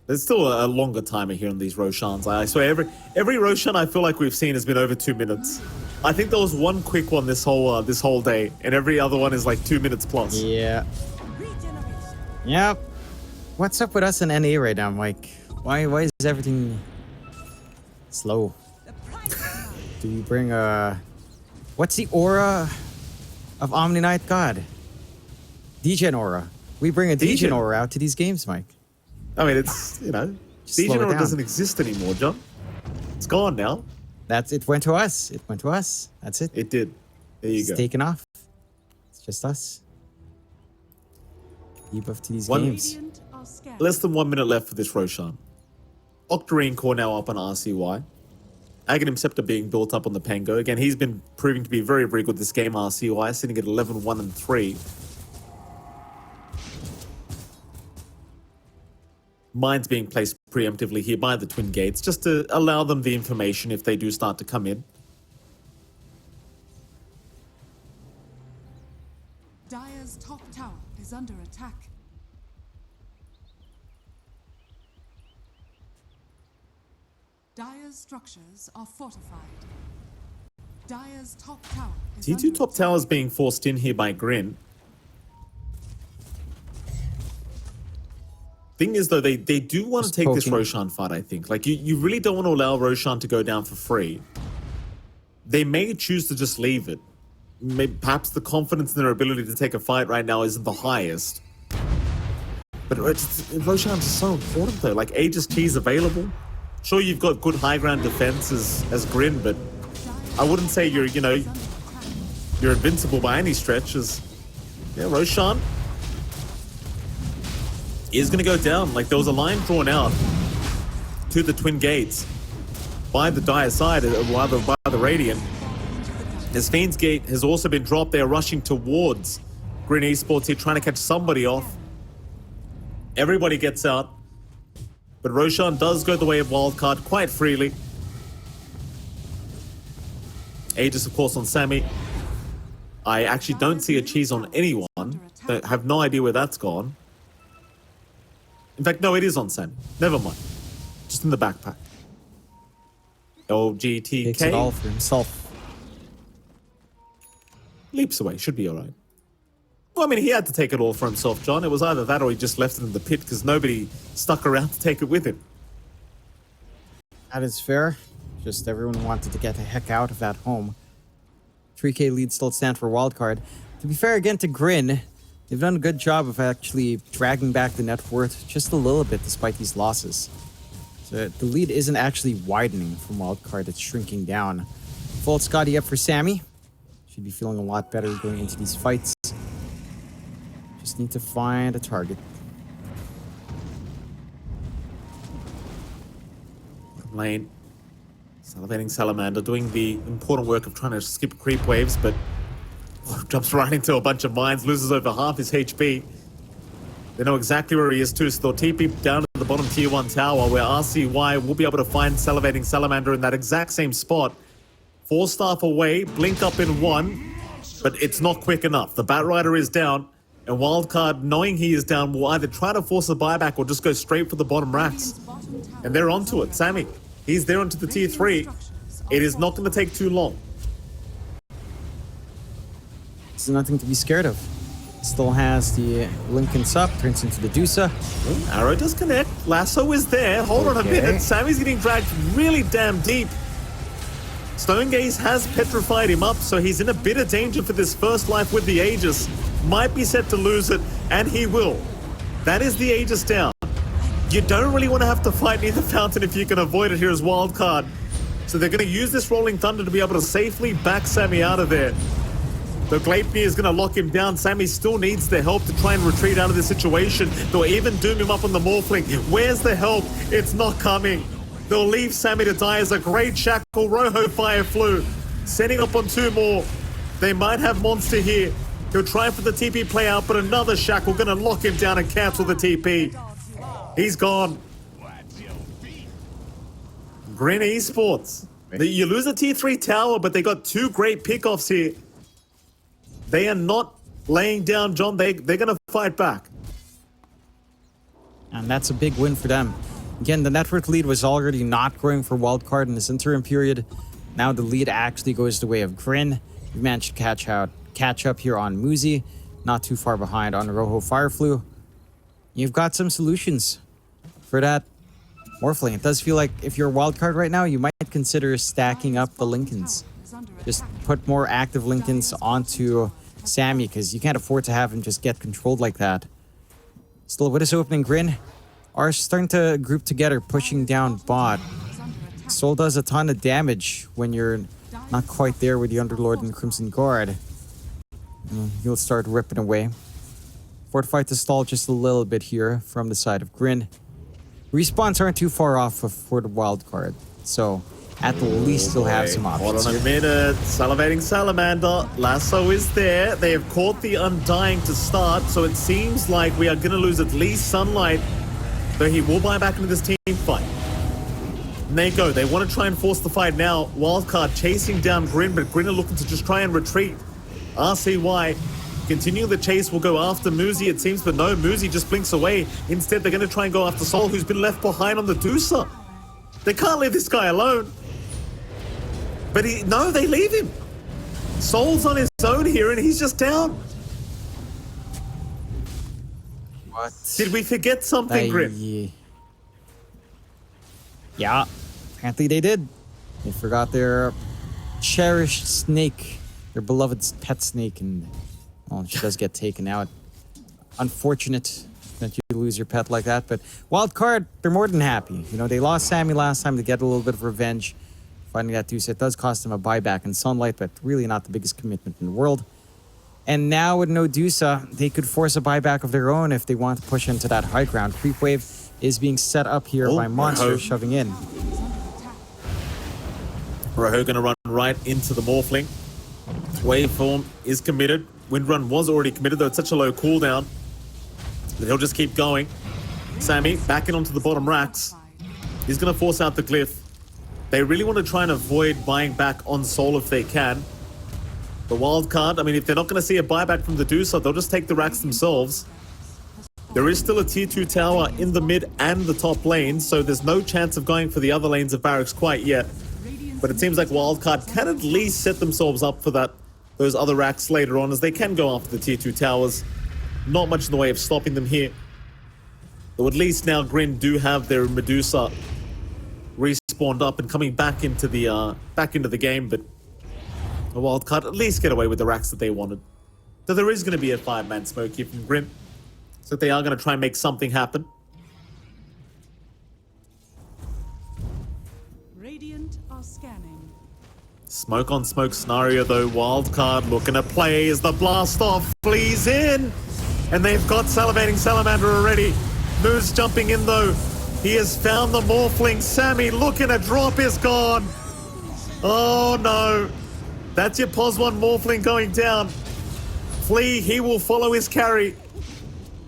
There's still a longer timer here on these Roshans. I swear, every Roshan I feel like we've seen has been over 2 minutes. I think there was one quick one this whole day, and every other one is like 2 minutes plus. Yeah. Yep. What's up with us in NA right now, Mike? Why is everything slow? Do you bring a... What's the aura of Omni Knight God? Degen aura. We bring a Degen aura out to these games, Mike. I mean, it's, you know, Degen aura doesn't exist anymore, John. It's gone now. It went to us. It went to us. That's it. It did. There you go. It's taken off. It's just us. Debuff to these games. Less than 1 minute left for this Roshan. Octarine Core now up on RCY. Aghanim Scepter being built up on the Pango. Again, he's been proving to be very, very good this game, RCY, sitting at 11, 1, and 3. Mines being placed preemptively here by the Twin Gates, just to allow them the information if they do start to come in. Dire's top tower is under attack. Dire's structures are fortified. Dire's top tower is T2 under top attack. tower is being forced in here by GRIN. Thing is, though, they do want to take this Roshan fight, I think. Like, you really don't want to allow Roshan to go down for free. They may choose to just leave it. Perhaps the confidence in their ability to take a fight right now isn't the highest. But Roshan's is so important, though. Like, Aegis T is available. Sure, you've got good high ground defense as GRIN, but I wouldn't say you're invincible by any stretch. Yeah, Roshan is going to go down. Like, there was a line drawn out to the Twin Gates by the Dire side, rather by the Radiant. As Fiend's Gate has also been dropped, they're rushing towards GRIN Esports here, trying to catch somebody off. Everybody gets out. But Roshan does go the way of Wildcard quite freely. Aegis, of course, on Sammy. I actually don't see a cheese on anyone. I have no idea where that's gone. In fact, no, it is on Sammy. Never mind. Just in the backpack. LGTK. Takes it all for himself. Leaps away. Should be all right. Well, I mean, he had to take it all for himself, John. It was either that or he just left it in the pit because nobody stuck around to take it with him. That is fair. Just everyone wanted to get the heck out of that home. 3K lead still stand for Wildcard. To be fair again to GRIN, they've done a good job of actually dragging back the net worth just a little bit despite these losses. So the lead isn't actually widening from Wildcard, it's shrinking down. Full Scotty up for Sammy. Should be feeling a lot better going into these fights. Just need to find a target. Lane. Salivating Salamander doing the important work of trying to skip creep waves, but jumps right into a bunch of mines, loses over half his HP. They know exactly where he is too, so they'll TP down to the bottom tier 1 tower where RCY will be able to find Salivating Salamander in that exact same spot. 4 staff away, blink up in 1, but it's not quick enough. The Bat Rider is down. And Wildcard, knowing he is down, will either try to force a buyback or just go straight for the bottom racks. Bottom tower And they're is onto under it. Sammy, he's there onto the tier 3. It is not going to take too long. There's nothing to be scared of. Still has the Lincoln's up, turns into the Dusa. Arrow does connect. Lasso is there. Hold on a Okay. minute. Sammy's getting dragged really damn deep. Stone Gaze has petrified him up, so he's in a bit of danger for this first life with the Aegis. Might be set to lose it, and he will. That is the Aegis down. You don't really want to have to fight near the fountain if you can avoid it here as Wildcard. So they're going to use this Rolling Thunder to be able to safely back Sammy out of there. The Gleipnir is going to lock him down. Sammy still needs the help to try and retreat out of this situation. They'll even doom him up on the Morphling. Where's the help? It's not coming. They'll leave Sammy to die as a great shackle. Rojo Fire flew. Setting up on 2 more. They might have Monster here. He'll try for the TP play out, but another shackle going to lock him down and cancel the TP. He's gone. GRIN Esports. You lose a tier 3 tower, but they got 2 great pickoffs here. They are not laying down, John. They're going to fight back. And that's a big win for them. Again, the network lead was already not growing for Wildcard in this interim period. Now the lead actually goes the way of GRIN. We managed to catch up here on Muzi. Not too far behind on Rojo Fireflu. You've got some solutions for that Morphling. It does feel like if you're a Wildcard right now, you might consider stacking up the Lincolns. Just put more active Lincolns onto Sammy, because you can't afford to have him just get controlled like that. Still, with this opening, GRIN are starting to group together, pushing down bot. Soul does a ton of damage when you're not quite there with the Underlord and Crimson Guard. You'll start ripping away. Fortified to stall just a little bit here from the side of GRIN. Respawns aren't too far off for the Wildcard, so at the least you'll have some options Hold on a here. minute. Salivating Salamander. Lasso is there. They have caught the Undying to start, so it seems like we are going to lose at least Sunlight, though he will buy back into this team fight. And they go. They want to try and force the fight now. Wildcard chasing down GRIN, but GRIN are looking to just try and retreat. RCY continuing the chase will go after Muzi, it seems, but no, Muzi just blinks away. Instead, they're going to try and go after Sol, who's been left behind on the Dusa. They can't leave this guy alone. But they leave him. Sol's on his own here, and he's just down. What? Did we forget something, GRIN? Yeah, apparently they did. They forgot their cherished snake, their beloved pet snake, and well, she does get taken out. Unfortunate that you lose your pet like that, but Wildcard, they're more than happy. You know, they lost Sammy last time to get a little bit of revenge. Finding that Deuce, it does cost them a buyback in Sunlight, but really not the biggest commitment in the world. And now with no Dusa, they could force a buyback of their own if they want to push into that high ground. Creep wave is being set up here by Monster, Rojo. shoving in. Rojo going to run right into the Morphling. Waveform is committed. Windrun was already committed, though it's such a low cooldown that he'll just keep going. Sammy backing onto the bottom racks. He's going to force out the glyph. They really want to try and avoid buying back on Soul if they can. The Wildcard, I mean, if they're not going to see a buyback from the Dusa, they'll just take the racks themselves. There is still a tier 2 tower in the mid and the top lane, so there's no chance of going for the other lanes of barracks quite yet. But it seems like Wildcard can at least set themselves up for those other racks later on, as they can go after the tier 2 towers. Not much in the way of stopping them here. Though at least now GRIN do have their Medusa respawned up and coming back into the game, but the Wildcard at least get away with the racks that they wanted. So there is going to be a 5-man smoke here from GRIN. So they are going to try and make something happen. Radiant are scanning. Smoke on smoke scenario though. Wildcard looking to play as the blast off flees in. And they've got Salivating Salamander already. Moose jumping in though. He has found the Morphling. Sammy looking to drop is gone. Oh no. That's your POS 1 Morphling going down. Flea, he will follow his carry.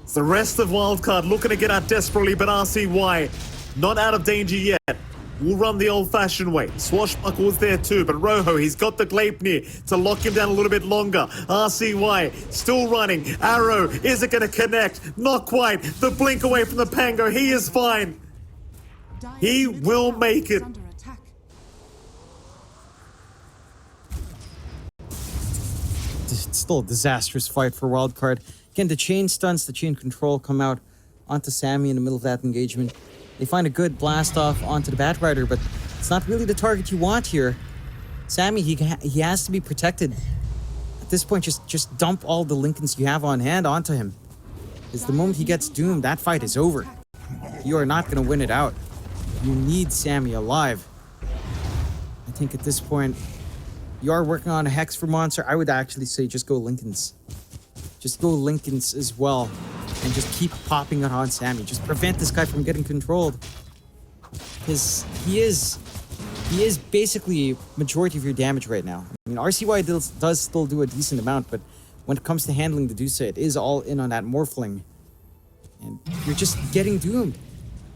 It's the rest of Wildcard looking to get out desperately, but RCY not out of danger yet. will run the old-fashioned way. Swashbuckle's there too, but Rojo, he's got the Gleipnir to lock him down a little bit longer. RCY still running. Arrow, is it going to connect? Not quite. The blink away from the Pango. He is fine. Dire's He middle will tower make is it. under attack. It's still a disastrous fight for Wildcard. Again, the chain stunts, the chain control come out onto Sammy in the middle of that engagement. They find a good blast off onto the Batrider, but it's not really the target you want here. Sammy, he has to be protected. At this point, just dump all the Lincolns you have on hand onto him. Because the moment he gets doomed, that fight is over. You are not going to win it out. You need Sammy alive. I think at this point, you are working on a Hex for Monster. I would actually say just go Lincolns. Just go Lincolns as well. And just keep popping it on Sammy. Just prevent this guy from getting controlled. Because he is basically majority of your damage right now. I mean, RCY does still do a decent amount, but when it comes to handling the Dusa, it is all in on that Morphling. And you're just getting doomed.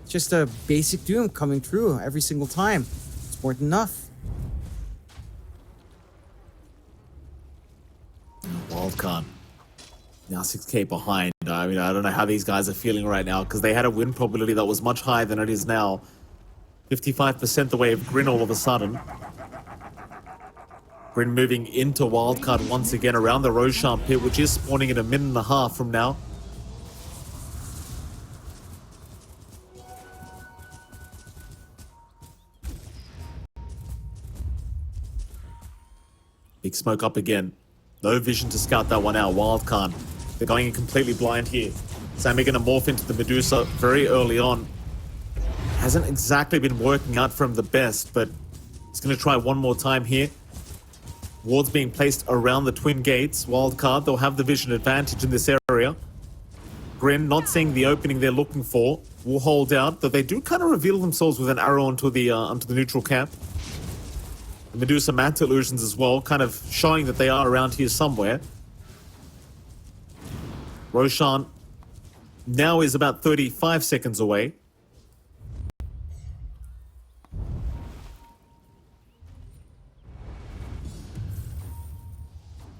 It's just a basic doom coming through every single time. It's more than enough. Wildcard. Now 6k behind. I mean, I don't know how these guys are feeling right now because they had a win probability that was much higher than it is now. 55% the way of GRIN all of a sudden. GRIN moving into Wildcard once again around the Roshan pit, which is spawning in a minute and a half from now. Big smoke up again. No vision to scout that one out. Wildcard. They're going in completely blind here. Sammy going to morph into the Medusa very early on. Hasn't exactly been working out from the best, but he's going to try one more time here. Wards being placed around the twin gates. Wildcard, they'll have the vision advantage in this area. GRIN not seeing the opening they're looking for. Will hold out, but they do kind of reveal themselves with an arrow onto the neutral camp. The Medusa Manta illusions as well, kind of showing that they are around here somewhere. Roshan now is about 35 seconds away.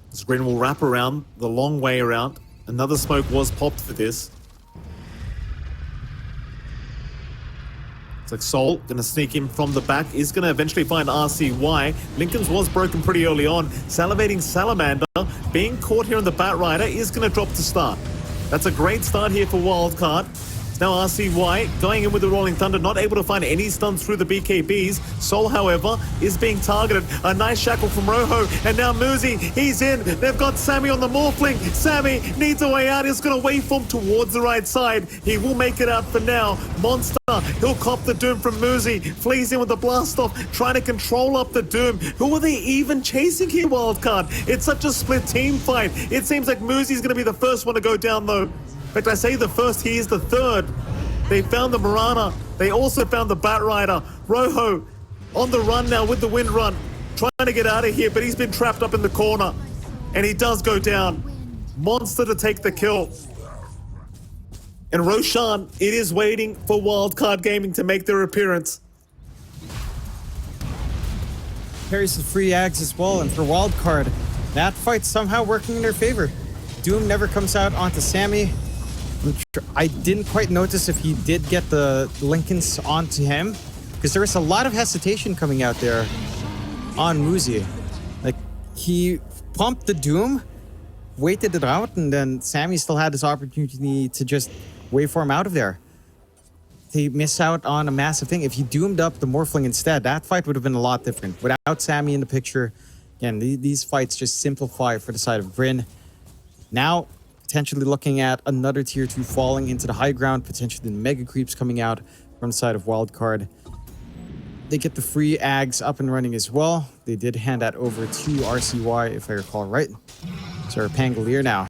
This GRIN will wrap around the long way around. Another smoke was popped for this. It's like Soul gonna sneak in from the back, is gonna eventually find RCY. Lincoln's was broken pretty early on. Salivating Salamander being caught here on the Batrider is gonna drop to start. That's a great start here for Wildcard. It's now RCY going in with the Rolling Thunder, not able to find any stuns through the BKBs. Soul, however, is being targeted. A nice shackle from Rojo, and now Muzi, he's in. They've got Sammy on the Morphling. Sammy needs a way out. He's going to waveform towards the right side. He will make it out for now. Monster, he'll cop the Doom from Muzi. Flees in with the blast off, trying to control up the Doom. Who are they even chasing here, Wildcard? It's such a split team fight. It seems like Muzi's going to be the first one to go down, though. In fact, I say the first, he is the third. They found the Mirana. They also found the Batrider. Rojo on the run now with the Wind Run. Trying to get out of here, but he's been trapped up in the corner. And he does go down. Monster to take the kill. And Roshan, it is waiting for Wildcard Gaming to make their appearance. Carries the free ags as well, and for Wildcard, that fight's somehow working in their favor. Doom never comes out onto Sammy. I didn't quite notice if he did get the Lincolns onto him, because there was a lot of hesitation coming out there on Muzi. Like, he pumped the Doom, waited it out, and then Sammy still had this opportunity to just waveform out of there. They miss out on a massive thing. If he doomed up the Morphling instead, that fight would have been a lot different. Without Sammy in the picture, again, these fights just simplify for the side of GRIN. Now, potentially looking at another tier 2 falling into the high ground, potentially the mega creeps coming out from the side of Wildcard. They get the free ags up and running as well. They did hand that over to RCY, if I recall right. So our Pangolier now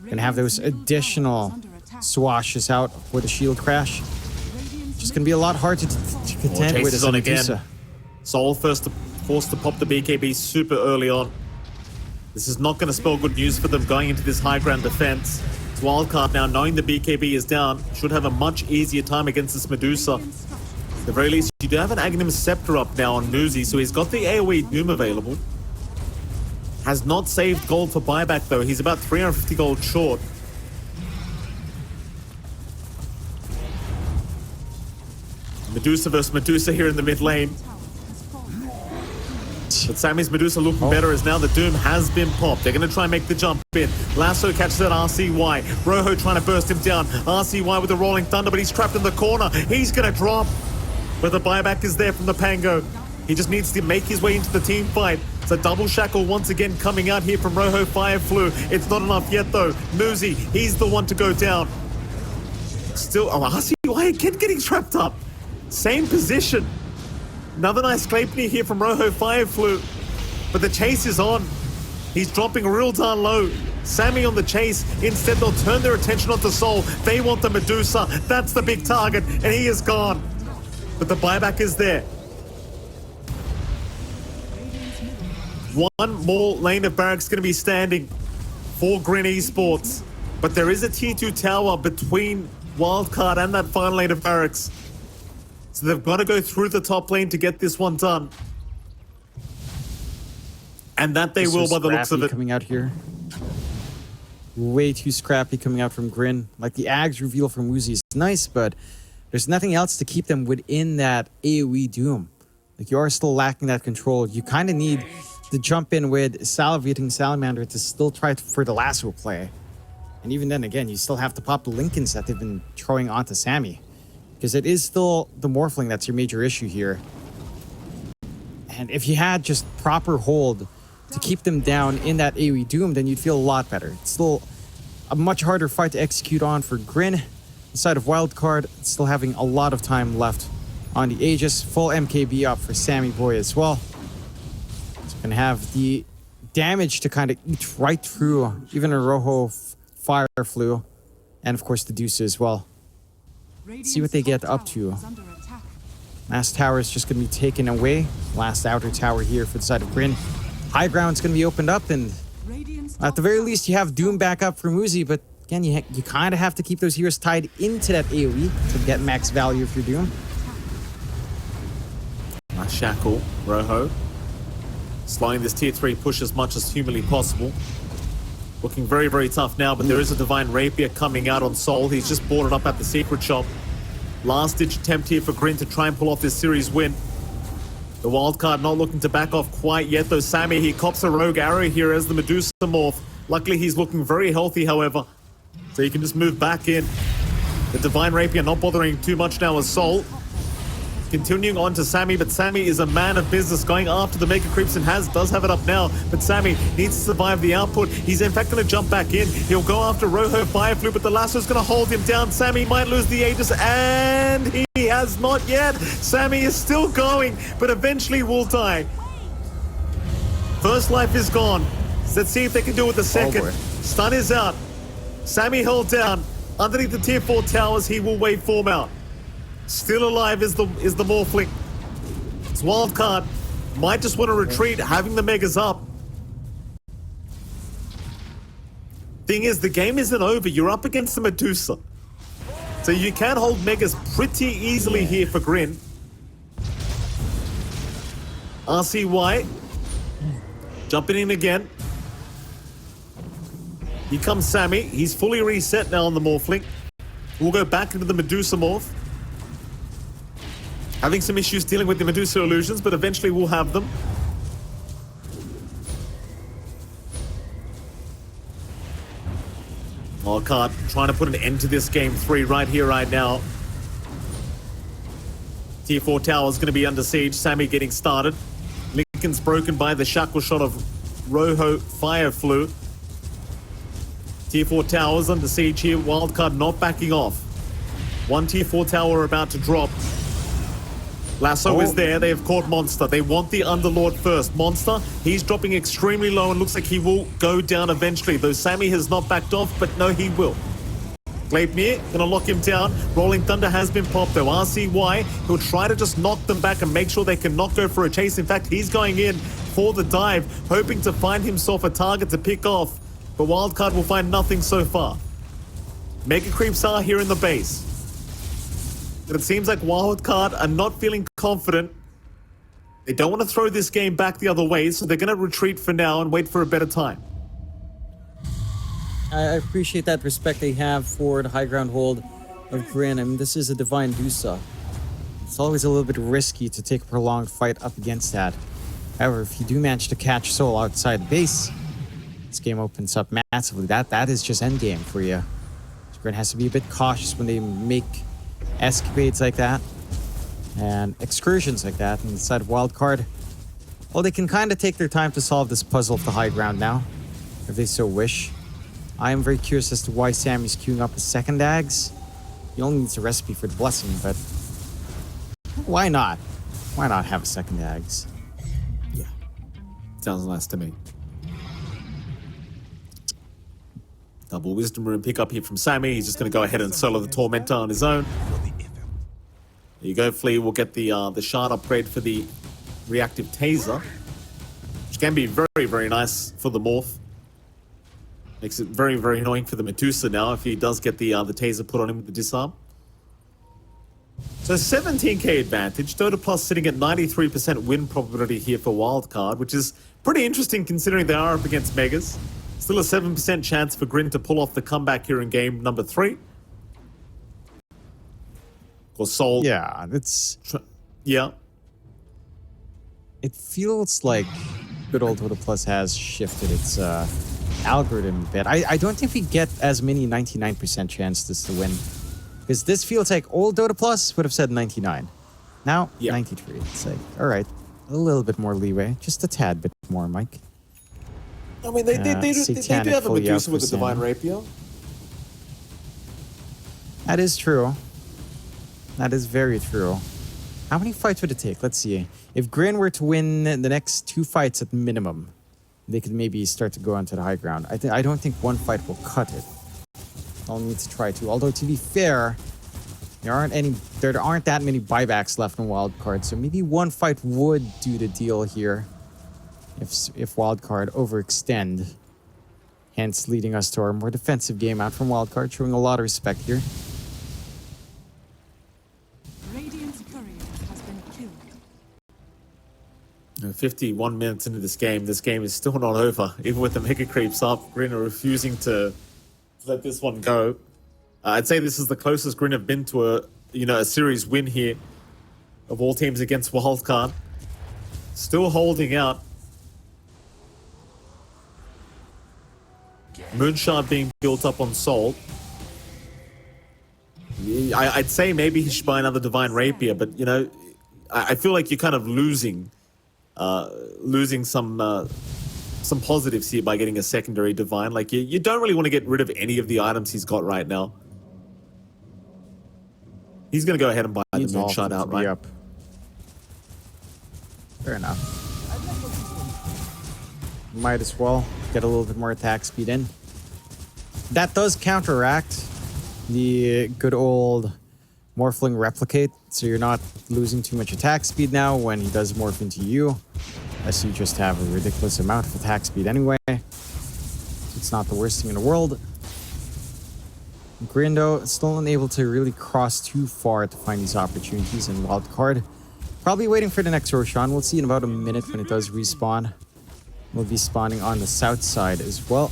gonna have those additional swashes out with a shield crash. Just gonna be a lot hard to contend with as a Medusa. Soul forced to pop the BKB super early on. This is not going to spell good news for them going into this high ground defense. Wildcard now, knowing the BKB is down, should have a much easier time against this Medusa. At the very least, you do have an Aghanim Scepter up now on Muzi, so he's got the AoE Doom available. Has not saved gold for buyback though. He's about 350 gold short. Medusa versus Medusa here in the mid lane. But Sammy's Medusa looking better as now the Doom has been popped. They're going to try and make the jump in. Lasso catches that RCY. Rojo trying to burst him down. RCY with the Rolling Thunder, but he's trapped in the corner. He's going to drop. But the buyback is there from the Pango. He just needs to make his way into the team fight. It's a double shackle once again coming out here from Rojo Fire Flu. It's not enough yet though. Muzi, he's the one to go down. Still, oh, RCY again getting trapped up. Same position. Another nice Claypney here from Rojo Fire Flu. But the chase is on. He's dropping real darn low. Sammy on the chase. Instead, they'll turn their attention onto Soul. They want the Medusa. That's the big target, and he is gone. But the buyback is there. One more lane of barracks going to be standing for GRIN Esports. But there is a tier 2 tower between Wildcard and that final lane of barracks. So they've got to go through the top lane to get this one done. And that they will by the looks of it. Coming out here. Way too scrappy coming out from GRIN. Like the Ags reveal from Woozy is nice, but there's nothing else to keep them within that AoE Doom. Like you are still lacking that control. You kind of need to jump in with Salivating Salamander to still try for the lasso play. And even then, again, you still have to pop the Lincolns that they've been throwing onto Sammy. Because it is still the Morphling that's your major issue here. And if you had just proper hold to keep them down in that AoE Doom, then you'd feel a lot better. It's still a much harder fight to execute on for GRIN. Inside of Wildcard, still having a lot of time left on the Aegis. Full MKB up for Sammy Boy as well. It's going to have the damage to kind of eat right through even a Rojo Fire Flu. And of course the Deuce as well. See what they get up to. Last tower is just going to be taken away. Last outer tower here for the side of GRIN. High ground's going to be opened up, and at the very least, you have Doom back up for Muzi. But again, you kind of have to keep those heroes tied into that AoE to get max value of your Doom. Nice shackle, Rojo. Slowing this tier 3 push as much as humanly possible. Looking very, very tough now, but there is a Divine Rapier coming out on Soul. He's just bought it up at the secret shop. Last-ditch attempt here for GRIN to try and pull off this series win. The Wildcard not looking to back off quite yet, though. Sammy, he cops a rogue arrow here as the Medusa morph. Luckily, he's looking very healthy, however. So he can just move back in. The Divine Rapier not bothering too much now as Soul. Continuing on to Sammy, but Sammy is a man of business, going after the Mega Creeps and does have it up now. But Sammy needs to survive the output. He's in fact going to jump back in. He'll go after Rojo Fireflu, but the lasso's going to hold him down. Sammy might lose the Aegis, and he has not yet. Sammy is still going, but eventually will die. First life is gone. Let's see if they can do it with the second. Stun is out. Sammy held down. Underneath the tier 4 towers, he will waveform out. Still alive is the Morphling. It's Wildcard. Might just want to retreat, having the Megas up. Thing is, the game isn't over. You're up against the Medusa. So you can hold Megas pretty easily here for GRIN. RCY. Jumping in again. Here comes Sammy. He's fully reset now on the Morphling. We'll go back into the Medusa morph. Having some issues dealing with the Medusa illusions, but eventually we'll have them. Wildcard trying to put an end to this game 3 right here, right now. Tier 4 tower is going to be under siege. Sammy getting started. Lincoln's broken by the shackle shot of Rojo Fire Flu. Tier 4 towers under siege here. Wildcard not backing off. One tier 4 tower about to drop. Lasso is there. They have caught Monster. They want the Underlord first. Monster, he's dropping extremely low and looks like he will go down eventually, though Sammy has not backed off, but no, he will. Gleipnir gonna lock him down. Rolling Thunder has been popped, though. RCY, he'll try to just knock them back and make sure they can not go for a chase. In fact, he's going in for the dive, hoping to find himself a target to pick off, but Wildcard will find nothing so far. Mega Creeps are here in the base. But it seems like Wildcard are not feeling confident. They don't want to throw this game back the other way, so they're going to retreat for now and wait for a better time. I appreciate that respect they have for the high ground hold of GRIN. I mean, this is a Divine Dusa. It's always a little bit risky to take a prolonged fight up against that. However, if you do manage to catch Soul outside the base, this game opens up massively. That is just endgame for you. So GRIN has to be a bit cautious when they make escapades like that and excursions like that inside of Wildcard. Well, they can kind of take their time to solve this puzzle of the high ground now, if they so wish. I am very curious as to why Sammy's queuing up a second Ags. He only needs a recipe for the blessing, but why not? Why not have a second Ags? Yeah. Sounds nice to me. Double Wisdom Rune pick up here from Sammy. He's just going to go ahead and solo the Tormentor on his own. There you go, Flea will get the shard upgrade for the reactive taser, which can be very, very nice for the morph. Makes it very, very annoying for the Medusa now if he does get the taser put on him with the disarm. So 17k advantage. Dota Plus sitting at 93% win probability here for Wildcard, which is pretty interesting considering they are up against Megas. Still a 7% chance for GRIN to pull off the comeback here in game number 3. Or Soul. Yeah, it's... Yeah. It feels like good old Dota Plus has shifted its algorithm a bit. I don't think we get as many 99% chances to win. Because this feels like old Dota Plus would have said 99. Now, 93. It's like, alright, a little bit more leeway. Just a tad bit more, Mike. I mean, they do have a Medusa with a Divine Rapier. That is true. That is very true. How many fights would it take? Let's see. If GRIN were to win the next 2 fights at minimum, they could maybe start to go onto the high ground. I don't think 1 fight will cut it. I'll need to try to. Although, to be fair, there aren't that many buybacks left in Wildcard, so maybe 1 fight would do the deal here if Wildcard overextend. Hence, leading us to our more defensive game out from Wildcard, showing a lot of respect here. Radiant's courier has been killed. 51 minutes into this game is still not over. Even with the mega creeps up, GRIN are refusing to let this one go. I'd say this is the closest GRIN have been to a series win here of all teams against Wildcard. Still holding out. Moonshard being built up on Soul. I'd say maybe he should buy another Divine Rapier, but I feel like you're kind of losing some positives here by getting a secondary Divine. Like you don't really want to get rid of any of the items he's got right now. He's going to go ahead and buy the Moonshard outright. Fair enough. Might as well get a little bit more attack speed in. That does counteract the good old Morphling Replicate, so you're not losing too much attack speed now when he does morph into you. Unless you just have a ridiculous amount of attack speed anyway. It's not the worst thing in the world. Grindo still unable to really cross too far to find these opportunities in Wildcard. Probably waiting for the next Roshan. We'll see in about a minute when it does respawn. We'll be spawning on the south side as well.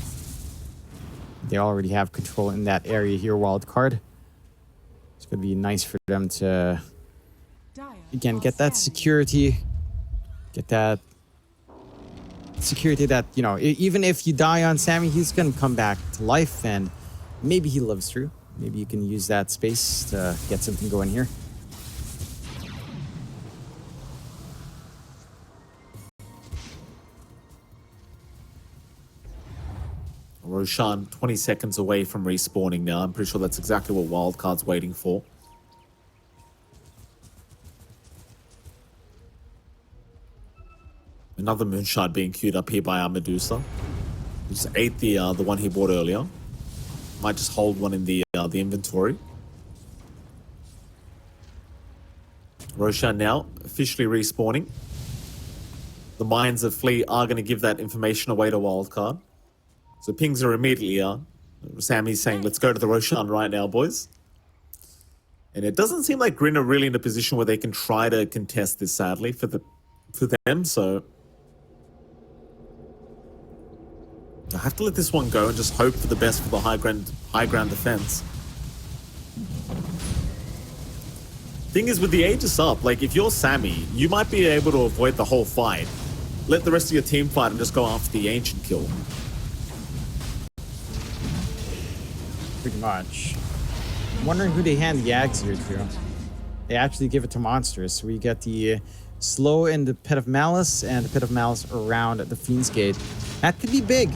They already have control in that area here, Wildcard. It's going to be nice for them to, again, get that security. Get that security that, even if you die on Sammy, he's going to come back to life and maybe he lives through. Maybe you can use that space to get something going here. Roshan 20 seconds away from respawning now. I'm pretty sure that's exactly what Wildcard's waiting for. Another Moonshard being queued up here by our Medusa. He just ate the one he bought earlier. Might just hold one in the inventory. Roshan now officially respawning. The mines of Flea are going to give that information away to Wildcard. So pings are immediately on. Sammy's saying, let's go to the Roshan right now, boys. And it doesn't seem like GRIN are really in a position where they can try to contest this, sadly, for them, so... I have to let this one go and just hope for the best for the high ground defense. Thing is, with the Aegis up, like, if you're Sammy, you might be able to avoid the whole fight. Let the rest of your team fight and just go after the Ancient kill. Pretty much. I'm wondering who they hand the Ags here to. They actually give it to Monsters. So we get the Slow in the Pit of Malice and the Pit of Malice around the Fiend's Gate. That could be big.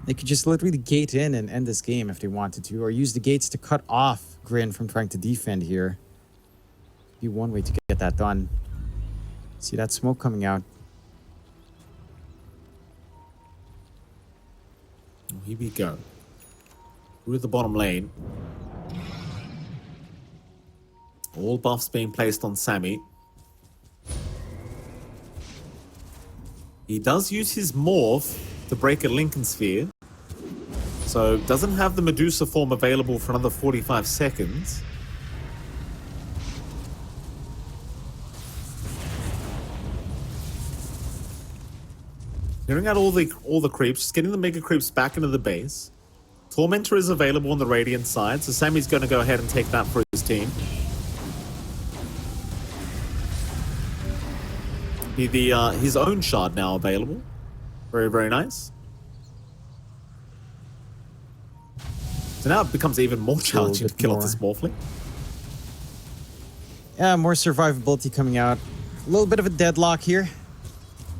They could just literally gate in and end this game if they wanted to, or use the gates to cut off GRIN from trying to defend here. Be one way to get that done. See that smoke coming out. Here we go. Through the bottom lane. All buffs being placed on Sammy. He does use his morph to break a Lincoln Sphere. So doesn't have the Medusa form available for another 45 seconds. Clearing out all the creeps, just getting the mega creeps back into the base. Tormentor is available on the Radiant side, so Sammy's going to go ahead and take that for his team. His own shard now available. Very, very nice. So now it becomes even more challenging to kill off this Morphling. Yeah, more survivability coming out. A little bit of a deadlock here.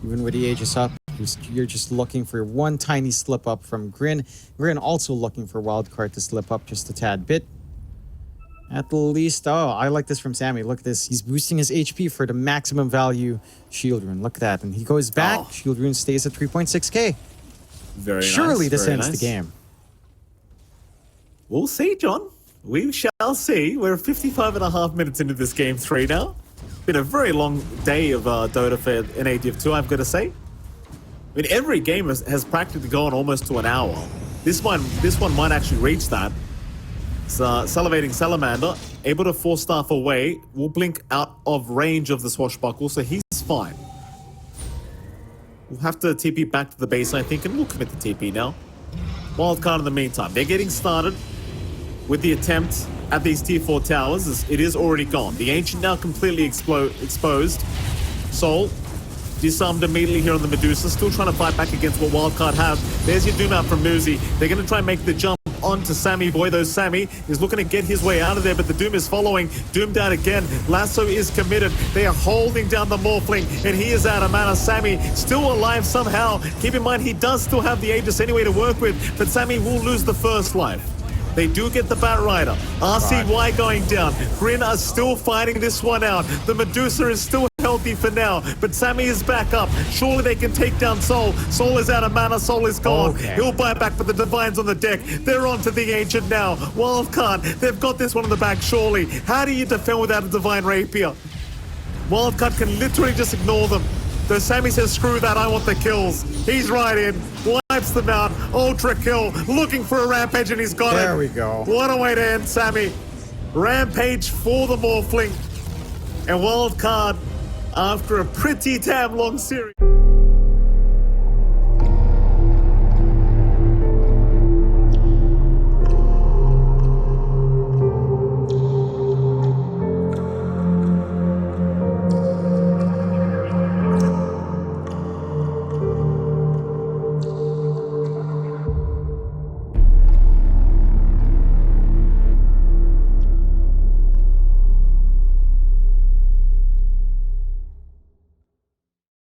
Even with the Aegis up, you're just looking for one tiny slip up from GRIN. GRIN also looking for Wildcard to slip up just a tad bit. At the least, oh, I like this from Sammy. Look at this. He's boosting his HP for the maximum value Shield Rune. Look at that. And he goes back. Oh. Shield Rune stays at 3.6k. Very nice. Surely this very ends nice. the game. We'll see, John. We shall see. We're 55.5 minutes into this game 3 now. Been a very long day of Dota for NA Div 2, I've got to say. I mean, every game has practically gone almost to an hour. This one might actually reach that. It's Salivating Salamander, able to 4-staff away, will blink out of range of the Swashbuckle, so he's fine. We'll have to TP back to the base, I think, and we'll commit the TP now. Wildcard in the meantime. They're getting started with the attempt at these tier 4 towers. It is already gone. The Ancient now completely exposed. Soul disarmed immediately here on the Medusa, still trying to fight back against what Wildcard have. There's your Doom out from Muzi. They're going to try and make the jump onto Sammy Boy, though Sammy is looking to get his way out of there, but the Doom is following. Doom down again. Lasso is committed. They are holding down the Morphling, and he is out of mana. Sammy still alive somehow. Keep in mind, he does still have the Aegis anyway to work with, but Sammy will lose the first life. They do get the Bat Rider. RCY going down. GRIN are still fighting this one out. The Medusa is still healthy for now, but Sammy is back up. Surely they can take down Soul. Soul is out of mana. Soul is gone. Okay. He'll buy back, but the Divine's on the deck. They're on to the Ancient now. Wildcard, they've got this one in the back, surely. How do you defend without a Divine Rapier? Wildcard can literally just ignore them. Though Sammy says, screw that, I want the kills. He's right in, wipes them out, ultra kill, looking for a Rampage, and he's got it. There we go. What a way to end Sammy. Rampage for the Morphling. And Wildcard, after a pretty damn long series.